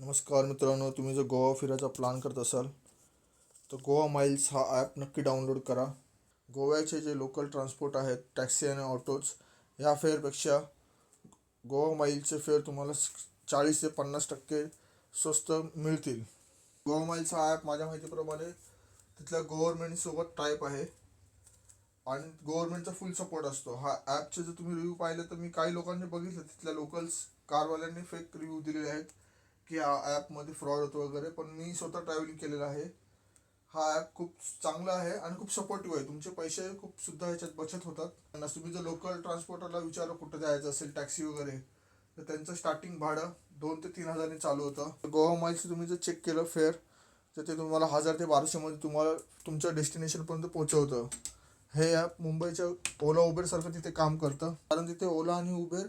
नमस्कार मित्रांनो, तुम्ही जर गोवा फिरायचा प्लॅन करत असाल तर गोवा माइल्स हा ॲप नक्की डाउनलोड करा. गोव्याचे जे लोकल ट्रान्सपोर्ट आहेत, टॅक्सी आणि ऑटोज, ह्या फेअरपेक्षा गोवा माइलचे फेअर तुम्हाला 40 ते 50% स्वस्त मिळतील. गोवा माइल्स हा ॲप माझ्या माहितीप्रमाणे तिथल्या गव्हर्नमेंटसोबत टाईप आहे आणि गव्हर्नमेंटचा फुल सपोर्ट असतो. हा ॲपचे जर तुम्ही रिव्ह्यू पाहिले तर मी काही लोकांनी बघितलं, तिथल्या लोकल्स कारवाल्यांनी फेक रिव्ह्यू दिलेले आहेत की हा ॲपमध्ये फ्रॉड होतो वगैरे. पण मी स्वतः ट्रॅव्हलिंग केलेलं आहे. हा ॲप खूप चांगला आहे आणि खूप सपोर्टिव्ह आहे. तुमचे पैसे खूप सुद्धा ह्याच्यात बचत होतात. आणि तुम्ही जर लोकल ट्रान्सपोर्टरला विचारलं कुठं जायचं असेल, टॅक्सी वगैरे, तर त्यांचं स्टार्टिंग भाडं 2 ते 3 हजारांनी चालू होतं. गोवा माइल्स तुम्ही जर चेक केलं फेअर, तर ते तुम्हाला 1000 ते 1200 मध्ये तुम्हाला तुमच्या डेस्टिनेशनपर्यंत पोहोचवतं. हे ॲप मुंबईच्या ओला उबेरसारखं तिथे काम करतं, कारण तिथे ओला आणि उबेर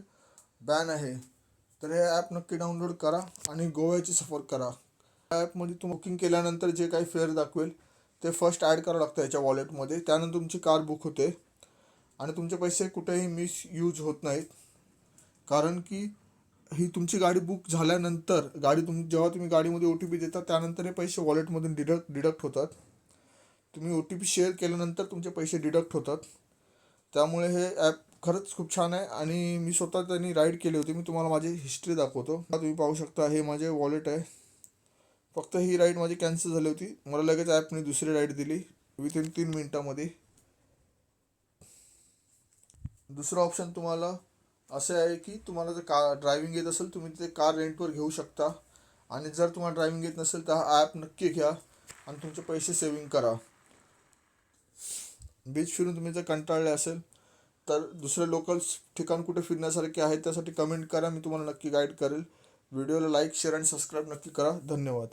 बॅन आहे. तर हे ॲप नक्की डाउनलोड करा आणि गोव्याची सफर करा. ॲपमध्ये तुम्ही बुकिंग केल्यानंतर जे काही फेअर दाखवेल ते फर्स्ट ॲड करावं लागतं याच्या वॉलेटमध्ये. त्यानंतर तुमची कार बुक होते आणि तुमचे पैसे कुठेही मिसयूज होत नाहीत, कारण की ही तुमची गाडी बुक झाल्यानंतर जेव्हा तुम्ही गाडीमध्ये ओ टी पी देता त्यानंतर हे पैसे वॉलेटमधून डिडक्ट होतात. तुम्ही ओ टी पी शेअर केल्यानंतर तुमचे पैसे डिडक्ट होतात. त्यामुळे हे ॲप खरंच खूप छान आहे आणि मी स्वतः त्यांनी राईड केली होती. मी तुम्हाला माझी हिस्ट्री दाखवतो. तुम्ही पाहू शकता, हे माझे वॉलेट आहे. फक्त ही राईड माझी कॅन्सल झाली होती. मला लगेच ॲपने दुसरी राईड दिली विथिन 3 मिनिटामध्ये. दुसरं ऑप्शन तुम्हाला असे आहे की तुम्हाला जर कार ड्रायव्हिंग येत असेल, तुम्ही ते कार रेंटवर घेऊ शकता. आणि जर तुम्हाला ड्रायव्हिंग येत नसेल तर हा ॲप नक्की घ्या आणि तुमचे पैसे सेव्हिंग करा. बीच फिरून तुम्ही जर कंटाळले असेल तर दुसरे लोकल्स ठिकाण कुठे फिरण्यासारखे आहेत त्यासाठी कमेंट करा, मी तुम्हाला नक्की गाईड करेल. व्हिडिओला लाईक, शेअर आणि सबस्क्राईब नक्की करा. धन्यवाद.